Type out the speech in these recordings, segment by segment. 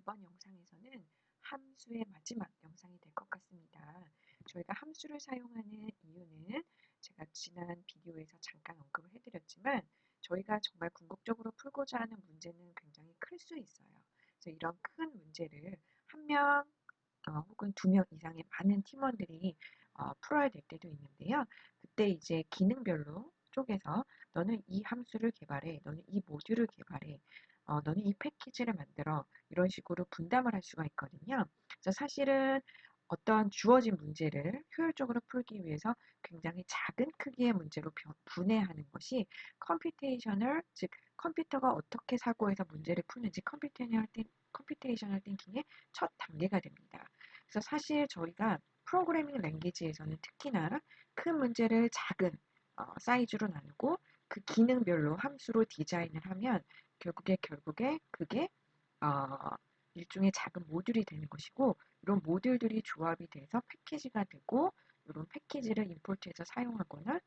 이번 영상에서는 함수의 마지막 영상이 될 것 같습니다. 저희가 함수를 사용하는 이유는 제가 지난 비디오에서 잠깐 언급을 해드렸지만 저희가 정말 궁극적으로 풀고자 하는 문제는 굉장히 클 수 있어요. 그래서 이런 큰 문제를 한 명 혹은 두 명 이상의 많은 팀원들이 풀어야 될 때도 있는데요. 그때 이제 기능별로 쪼개서 너는 이 함수를 개발해, 너는 이 모듈을 개발해, 너는 이 패키지를 만들어 이런 식으로 분담을 할 수가 있거든요. 그래서 사실은 어떤 주어진 문제를 효율적으로 풀기 위해서 굉장히 작은 크기의 문제로 분해하는 것이 컴퓨테이셔널, 즉 컴퓨터가 어떻게 사고해서 문제를 푸는지 컴퓨테이셔널 띵킹의 첫 단계가 됩니다. 그래서 사실 저희가 프로그래밍 랭귀지에서는 특히나 큰 문제를 작은 사이즈로 나누고 그 기능별로 함수로 디자인을 하면 결국에 그게 어, 일종의 작은 모듈이 되는 것이고 이런 모듈들이 조합이 돼서 패키지가 되고 이런 패키지를 임포트해서 사용하거나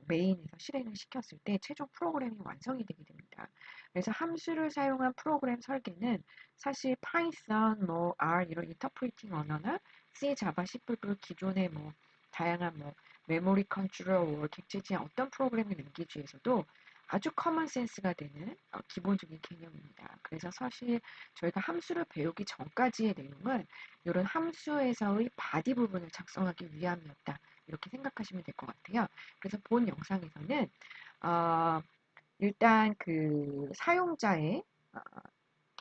메인에서 실행을 시켰을 때 최종 프로그램이 완성이 되게 됩니다. 그래서 함수를 사용한 프로그램 설계는 사실 파이썬, R 이런 인터프리팅 언어나 C, 자바, C++ 기존의 다양한 메모리 컨트롤, 객체지향 어떤 프로그래밍 랭귀지에서도 아주 커먼 센스가 되는 기본적인 개념입니다. 그래서 사실 저희가 함수를 배우기 전까지의 내용은 이런 함수에서의 바디 부분을 작성하기 위함이었다. 이렇게 생각하시면 될 것 같아요. 그래서 본 영상에서는 어, 일단 그 사용자의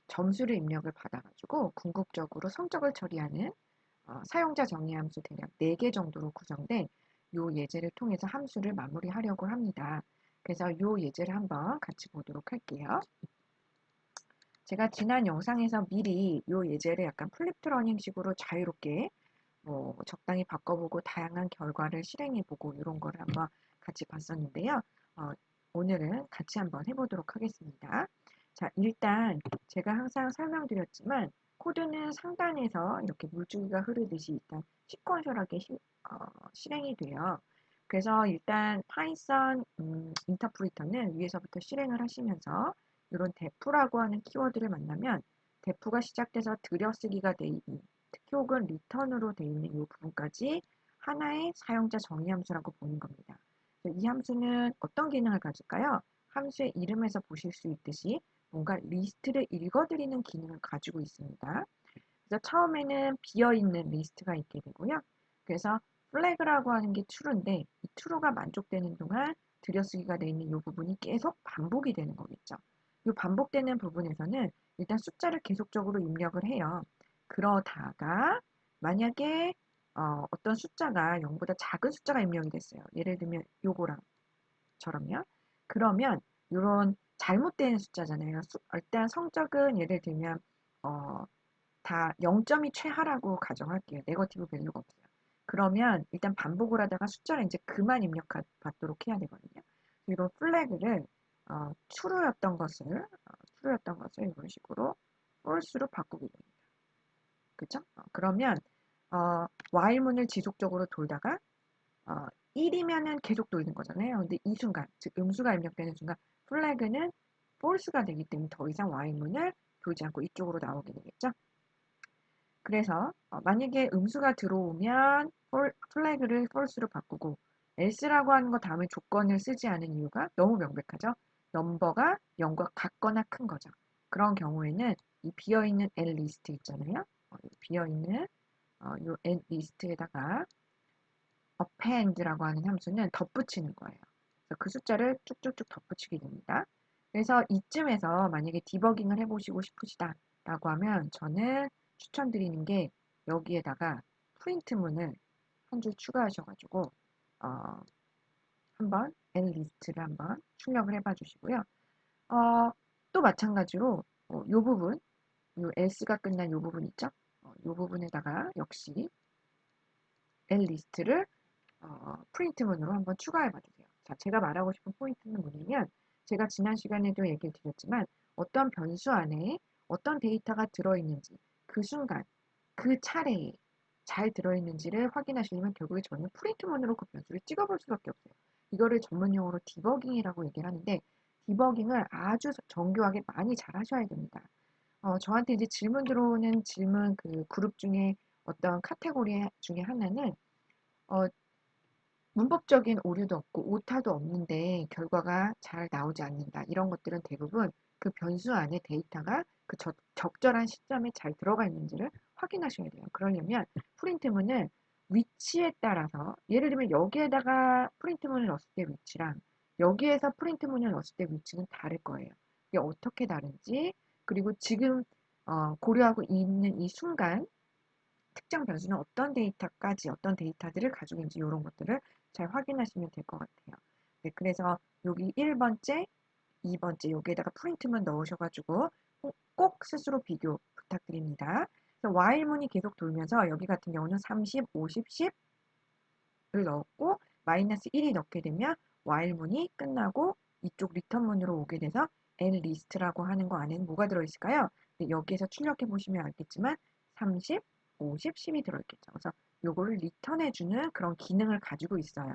점수를 입력을 받아가지고 궁극적으로 성적을 처리하는 사용자 정의 함수 대략 4개 정도로 구성된 이 예제를 통해서 함수를 마무리하려고 합니다. 그래서 이 예제를 한번 같이 보도록 할게요. 제가 지난 영상에서 미리 이 예제를 약간 플립트 러닝식으로 자유롭게 적당히 바꿔보고 다양한 결과를 실행해보고 이런 거를 한번 같이 봤었는데요. 오늘은 같이 한번 해보도록 하겠습니다. 자, 일단 제가 항상 설명드렸지만 코드는 상단에서 이렇게 물줄기가 흐르듯이 일단 시퀀셜하게 실행이 돼요. 그래서 일단 파이썬 인터프리터는 위에서부터 실행을 하시면서 이런 def라고 하는 키워드를 만나면 def가 시작돼서 들여쓰기가 돼 있는 특히 혹은 리턴으로 되어 있는 이 부분까지 하나의 사용자 정의 함수라고 보는 겁니다. 이 함수는 어떤 기능을 가질까요? 함수의 이름에서 보실 수 있듯이 뭔가 리스트를 읽어드리는 기능을 가지고 있습니다. 그래서 처음에는 비어있는 리스트가 있게 되고요. 그래서 flag라고 하는 게 true인데 이 true가 만족되는 동안 들여쓰기가 되어 있는 이 부분이 계속 반복이 되는 거겠죠. 이 반복되는 부분에서는 일단 숫자를 계속적으로 입력을 해요. 그러다가 만약에 어떤 숫자가 0보다 작은 숫자가 입력이 됐어요. 예를 들면 요거랑 처럼요. 그러면 이런 잘못된 숫자잖아요. 일단 성적은 예를 들면 다 0점이 최하라고 가정할게요. 네거티브 밸류가 없어요. 그러면 일단 반복을 하다가 숫자를 이제 그만 입력받도록 해야 되거든요. 이런 플래그를 true였던 것을 이런 식으로 false로 바꾸게 됩니다. 그죠? 그러면 while문을 지속적으로 돌다가 1이면은 계속 돌리는 거잖아요. 근데 이 순간, 즉 음수가 입력되는 순간 플래그는 false가 되기 때문에 더 이상 while문을 돌지 않고 이쪽으로 나오게 되겠죠. 그래서 만약에 음수가 들어오면 플래그를 false로 바꾸고 else라고 하는 거 다음에 조건을 쓰지 않은 이유가 너무 명백하죠. 넘버가 0과 같거나 큰 거죠. 그런 경우에는 이 비어있는 L 리스트 있잖아요. 비어있는 이 L 리스트에다가 append라고 하는 함수는 덧붙이는 거예요. 그래서 그 숫자를 쭉쭉쭉 덧붙이게 됩니다. 그래서 이쯤에서 만약에 디버깅을 해보시고 싶으시다 라고 하면 저는 추천드리는 게 여기에다가 프린트문을 한 줄 추가하셔가지고 한번 n리스트를 한번 출력을 해봐 주시고요. 또 마찬가지로 이 부분, 이 else가 끝난 이 부분 있죠? 이 부분에다가 역시 n리스트를 프린트문으로 한번 추가해 봐주세요. 자, 제가 말하고 싶은 포인트는 뭐냐면 제가 지난 시간에도 얘기를 드렸지만 어떤 변수 안에 어떤 데이터가 들어있는지 그 순간, 그 차례에 잘 들어있는지를 확인하시려면 결국에 저는 프린트문으로 그 변수를 찍어볼 수밖에 없어요. 이거를 전문용어로 디버깅이라고 얘기를 하는데 디버깅을 아주 정교하게 많이 잘 하셔야 됩니다. 저한테 이제 질문 들어오는 질문 그 그룹 중에 어떤 카테고리 중에 하나는 어, 문법적인 오류도 없고 오타도 없는데 결과가 잘 나오지 않는다. 이런 것들은 대부분 그 변수 안에 데이터가 그 적절한 시점에 잘 들어가 있는지를 확인하셔야 돼요. 그러려면 프린트문을 위치에 따라서 예를 들면 여기에다가 프린트문을 넣었을 때 위치랑 여기에서 프린트문을 넣었을 때 위치는 다를 거예요. 이게 어떻게 다른지 그리고 지금 고려하고 있는 이 순간 특정 변수는 어떤 데이터까지 어떤 데이터들을 가지고 있는지 이런 것들을 잘 확인하시면 될 것 같아요. 네, 그래서 여기 1번째, 2번째 여기에다가 프린트문 넣으셔가지고 꼭 스스로 비교 부탁드립니다. 그래서 while문이 계속 돌면서 여기 같은 경우는 30, 50, 10을 넣었고 마이너스 1이 넣게 되면 while문이 끝나고 이쪽 리턴문으로 오게 돼서 nlist라고 하는 거 안에는 뭐가 들어있을까요? 네, 여기에서 출력해 보시면 알겠지만 30, 50, 10이 들어있겠죠. 그래서 요거를 리턴해주는 그런 기능을 가지고 있어요.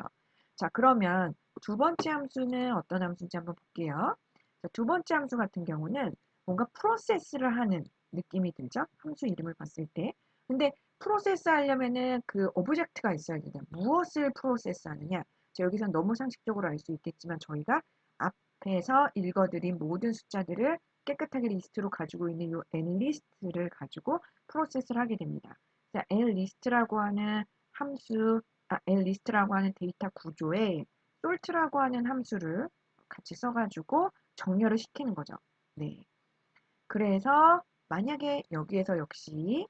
자, 그러면 두 번째 함수는 어떤 함수인지 한번 볼게요. 자, 두 번째 함수 같은 경우는 뭔가 프로세스를 하는 느낌이 들죠? 함수 이름을 봤을 때. 근데 프로세스 하려면은 그 오브젝트가 있어야 되잖아요. 무엇을 프로세스 하느냐? 자, 여기서 너무 상식적으로 알 수 있겠지만 저희가 앞에서 읽어드린 모든 숫자들을 깨끗하게 리스트로 가지고 있는 이 n리스트를 가지고 프로세스를 하게 됩니다. 자, n리스트라고 하는 함수, n리스트라고 하는 데이터 구조에 sort라고 하는 함수를 같이 써가지고 정렬을 시키는 거죠. 네. 그래서 만약에 여기에서 역시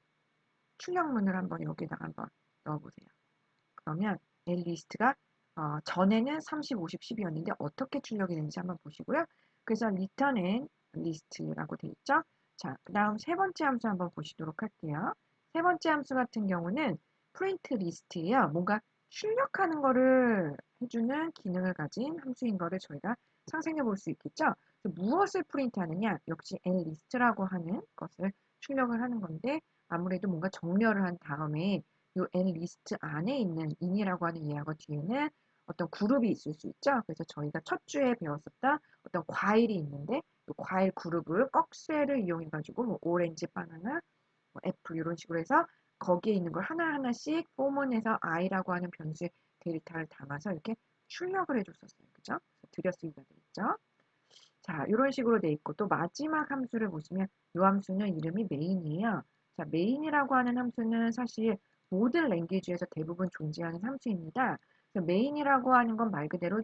출력문을 한번 여기다가 한번 넣어보세요. 그러면 n리스트가 전에는 30, 50, 10이었는데 어떻게 출력이 되는지 한번 보시고요. 그래서 return n list라고 되어 있죠. 자, 그 다음 세 번째 함수 한번 보시도록 할게요. 세 번째 함수 같은 경우는 print list예요. 뭔가 출력하는 거를 해주는 기능을 가진 함수인 거를 저희가 상상해 볼 수 있겠죠. 무엇을 프린트하느냐? 역시 nlist라고 하는 것을 출력을 하는 건데 아무래도 뭔가 정렬을 한 다음에 이 n리스트 안에 있는 in이라고 하는 예하고 뒤에는 어떤 그룹이 있을 수 있죠. 그래서 저희가 첫 주에 배웠었던 어떤 과일이 있는데 이 과일 그룹을 꺽쇠를 이용해 가지고 뭐 오렌지, 바나나, 뭐 애플 이런 식으로 해서 거기에 있는 걸 하나하나씩 포문에서 i라고 하는 변수의 데이터를 담아서 이렇게 출력을 해줬었어요. 그죠? 들여쓰기가 돼 있죠. 자, 이런 식으로 돼 있고 또 마지막 함수를 보시면 이 함수는 이름이 메인이에요. 자, 메인이라고 하는 함수는 사실 모든 랭귀지에서 대부분 존재하는 함수입니다. 그래서 메인이라고 하는 건 말 그대로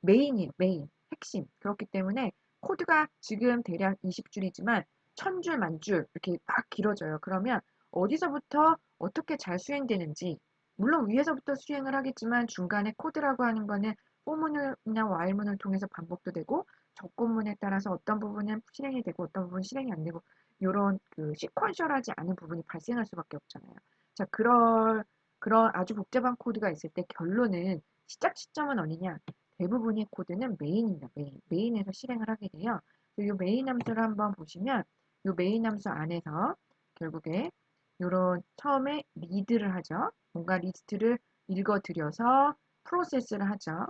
메인이에요. 메인, 핵심. 그렇기 때문에 코드가 지금 대략 20줄이지만 1000줄, 만줄 이렇게 막 길어져요. 그러면 어디서부터 어떻게 잘 수행되는지 물론 위에서부터 수행을 하겠지만 중간에 코드라고 하는 거는 포문이나 while문을 통해서 반복도 되고 접근문에 따라서 어떤 부분은 실행이 되고 어떤 부분은 실행이 안 되고 이런 그 시퀀셜하지 않은 부분이 발생할 수밖에 없잖아요. 자, 그런 아주 복잡한 코드가 있을 때 결론은 시작 시점은 어디냐? 대부분의 코드는 메인입니다. 메인에서 실행을 하게 돼요. 이 메인 함수를 한번 보시면 이 메인 함수 안에서 결국에 이런 처음에 리드를 하죠. 뭔가 리스트를 읽어들여서 프로세스를 하죠.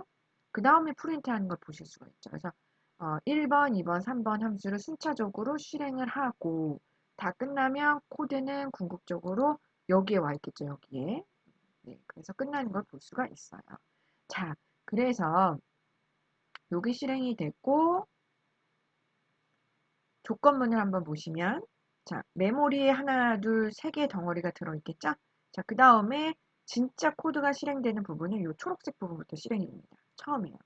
그 다음에 프린트하는 걸 보실 수가 있죠. 그래서 1번, 2번, 3번 함수를 순차적으로 실행을 하고 다 끝나면 코드는 궁극적으로 여기에 와 있겠죠. 여기에. 네, 그래서 끝나는 걸 볼 수가 있어요. 자, 그래서 여기 실행이 됐고 조건문을 한번 보시면 자, 메모리에 하나, 둘, 세 개의 덩어리가 들어있겠죠? 자, 그 다음에 진짜 코드가 실행되는 부분은 이 초록색 부분부터 실행이 됩니다. 처음이에요.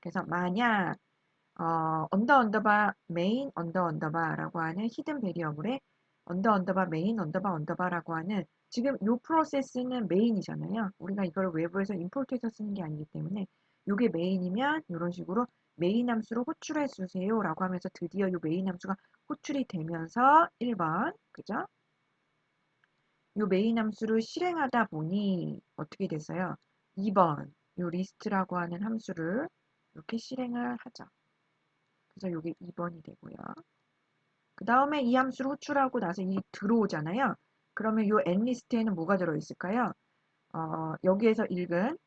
그래서 만약 언더바 메인 언더바라고 하는 히든 베리어블에 언더바 메인 언더바라고 하는 지금 이 프로세스는 메인이잖아요. 우리가 이걸 외부에서 임포트해서 쓰는 게 아니기 때문에 이게 메인이면 이런 식으로 메인 함수로 호출해 주세요 라고 하면서 드디어 이 메인 함수가 호출이 되면서 1번 그죠? 이 메인 함수를 실행하다 보니 어떻게 됐어요? 2번 이 리스트라고 하는 함수를 이렇게 실행을 하죠. 그래서 이게 2번이 되고요. 그 다음에 이 함수를 호출하고 나서 이 들어오잖아요. 그러면 이 n리스트에는 뭐가 들어있을까요? 여기에서 읽은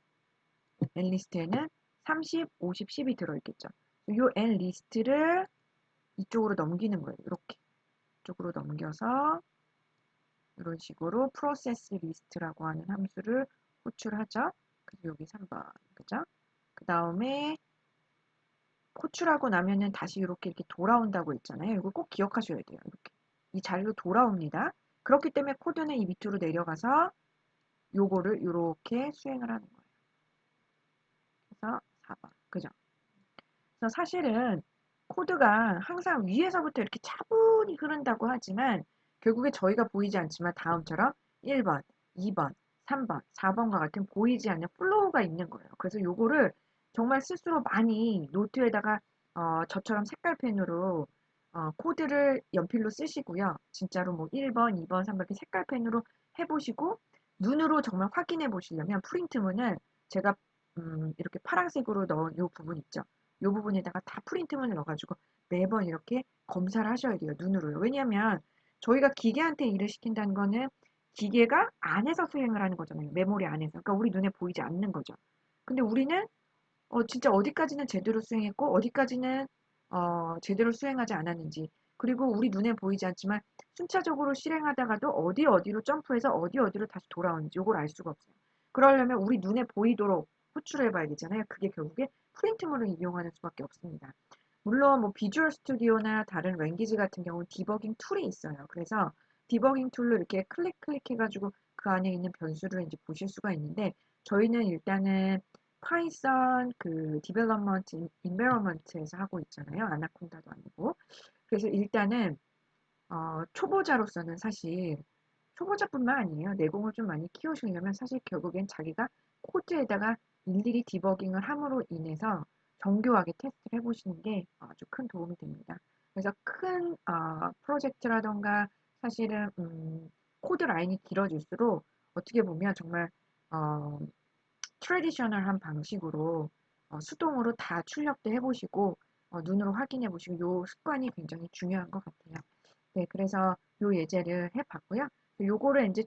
n리스트에는 30, 50, 10이 들어있겠죠. 이 n리스트를 이쪽으로 넘기는 거예요. 이렇게 오른쪽으로 넘겨서 이런 식으로 프로세스 리스트라고 하는 함수를 호출하죠. 그래서 여기 3번, 그죠? 그 다음에 호출하고 나면은 다시 이렇게 돌아온다고 했잖아요. 이거 꼭 기억하셔야 돼요. 이렇게 이 자리로 돌아옵니다. 그렇기 때문에 코드는 이 밑으로 내려가서 요거를 이렇게 수행을 하는 거예요. 그래서 4번, 그죠? 그래서 사실은 코드가 항상 위에서부터 이렇게 차분히 흐른다고 하지만 결국에 저희가 보이지 않지만 다음처럼 1번, 2번, 3번, 4번과 같은 보이지 않는 플로우가 있는 거예요. 그래서 요거를 정말 스스로 많이 노트에다가 저처럼 색깔펜으로 코드를 연필로 쓰시고요. 진짜로 뭐 1번, 2번, 3번 이렇게 색깔펜으로 해보시고 눈으로 정말 확인해 보시려면 프린트문을 제가 이렇게 파란색으로 넣은 요 부분 있죠. 요 부분에다가 다 프린트문을 넣어가지고 매번 이렇게 검사를 하셔야 돼요. 눈으로요. 왜냐하면 저희가 기계한테 일을 시킨다는 거는 기계가 안에서 수행을 하는 거잖아요. 메모리 안에서. 그러니까 우리 눈에 보이지 않는 거죠. 근데 우리는 진짜 어디까지는 제대로 수행했고 어디까지는 제대로 수행하지 않았는지 그리고 우리 눈에 보이지 않지만 순차적으로 실행하다가도 어디로 점프해서 어디로 다시 돌아오는지 이걸 알 수가 없어요. 그러려면 우리 눈에 보이도록 호출해 봐야 되잖아요. 그게 결국에 프린트물을 이용하는 수밖에 없습니다. 물론 뭐 비주얼 스튜디오나 다른 랭귀지 같은 경우는 디버깅 툴이 있어요. 그래서 디버깅 툴로 이렇게 클릭해가지고 그 안에 있는 변수를 이제 보실 수가 있는데 저희는 일단은 파이썬 그 디벨롭먼트 인베러먼트에서 하고 있잖아요. 아나콘다도 아니고. 그래서 일단은 초보자로서는 사실 초보자뿐만 아니에요. 내공을 좀 많이 키우시려면 사실 결국엔 자기가 코드에다가 일일이 디버깅을 함으로 인해서 정교하게 테스트를 해보시는 게 아주 큰 도움이 됩니다. 그래서 큰 프로젝트라던가 사실은 코드 라인이 길어질수록 어떻게 보면 정말 어, 트레디셔널한 방식으로 수동으로 다 출력도 해보시고 눈으로 확인해 보시고 요 습관이 굉장히 중요한 것 같아요. 네, 그래서 요 예제를 해봤고요. 요거를 이제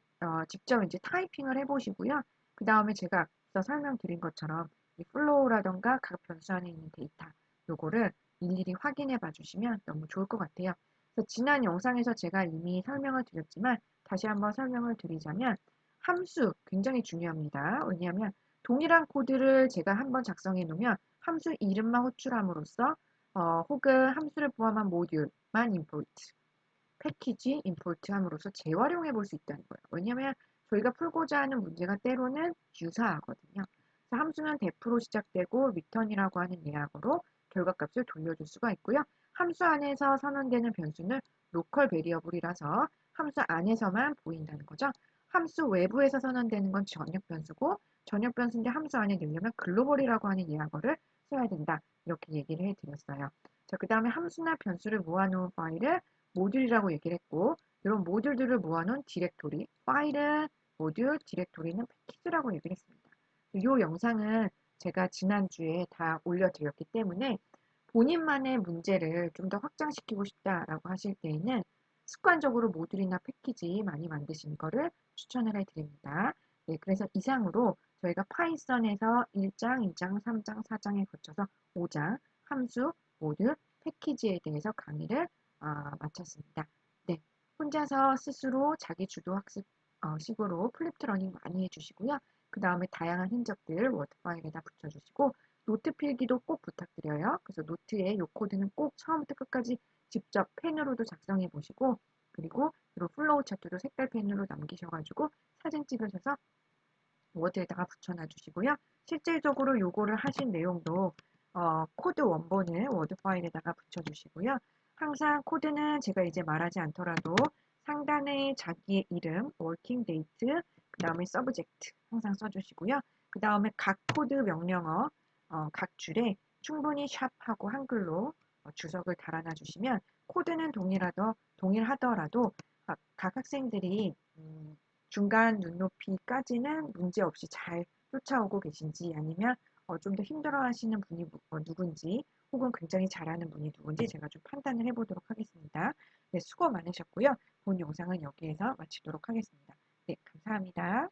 직접 이제 타이핑을 해보시고요. 그 다음에 제가 앞서 설명드린 것처럼 이 플로우라던가 각 변수 안에 있는 데이터 요거를 일일이 확인해 봐주시면 너무 좋을 것 같아요. 그래서 지난 영상에서 제가 이미 설명을 드렸지만 다시 한번 설명을 드리자면 함수 굉장히 중요합니다. 왜냐하면 동일한 코드를 제가 한번 작성해 놓으면 함수 이름만 호출함으로써 혹은 함수를 포함한 모듈만 임포트, 패키지 임포트 함으로써 재활용해 볼 수 있다는 거예요. 왜냐하면 저희가 풀고자 하는 문제가 때로는 유사하거든요. 그래서 함수는 def로 시작되고 return이라고 하는 예약어로 결과값을 돌려줄 수가 있고요. 함수 안에서 선언되는 변수는 로컬 베리어블이라서 함수 안에서만 보인다는 거죠. 함수 외부에서 선언되는 건 전역 변수고 전역 변수인데 함수 안에 넣으려면 글로벌이라고 하는 예약어를 써야 된다. 이렇게 얘기를 해드렸어요. 자, 그 다음에 함수나 변수를 모아놓은 파일을 모듈이라고 얘기를 했고 이런 모듈들을 모아놓은 디렉토리, 파일은 모듈, 디렉토리는 패키지라고 얘기를 했습니다. 이 영상은 제가 지난주에 다 올려드렸기 때문에 본인만의 문제를 좀 더 확장시키고 싶다라고 하실 때에는 습관적으로 모듈이나 패키지 많이 만드시는 거를 추천을 해드립니다. 네, 그래서 이상으로 저희가 파이썬에서 1장, 2장, 3장, 4장에 거쳐서 5장 함수, 모듈, 패키지에 대해서 강의를 마쳤습니다. 네, 혼자서 스스로 자기 주도 학습 식으로 플립트 러닝 많이 해주시고요. 그 다음에 다양한 흔적들 워드 파일에다 붙여주시고 노트 필기도 꼭 부탁드려요. 그래서 노트에 이 코드는 꼭 처음부터 끝까지 직접 펜으로도 작성해 보시고 그리고 이런 플로우 차트도 색깔 펜으로 남기셔가지고 사진 찍으셔서 워드에다가 붙여놔 주시고요. 실질적으로 요거를 하신 내용도 코드 원본을 워드 파일에다가 붙여주시고요. 항상 코드는 제가 이제 말하지 않더라도 상단에 자기의 이름, working date, 그 다음에 subject 항상 써주시고요. 그 다음에 각 코드 명령어, 각 줄에 충분히 샵하고 한글로 주석을 달아놔 주시면 코드는 동일하더라도 각 학생들이 중간 눈높이까지는 문제없이 잘 쫓아오고 계신지 아니면 좀 더 힘들어하시는 분이 누군지 혹은 굉장히 잘하는 분이 누군지 제가 좀 판단을 해보도록 하겠습니다. 네, 수고 많으셨고요. 본 영상은 여기에서 마치도록 하겠습니다. 네, 감사합니다.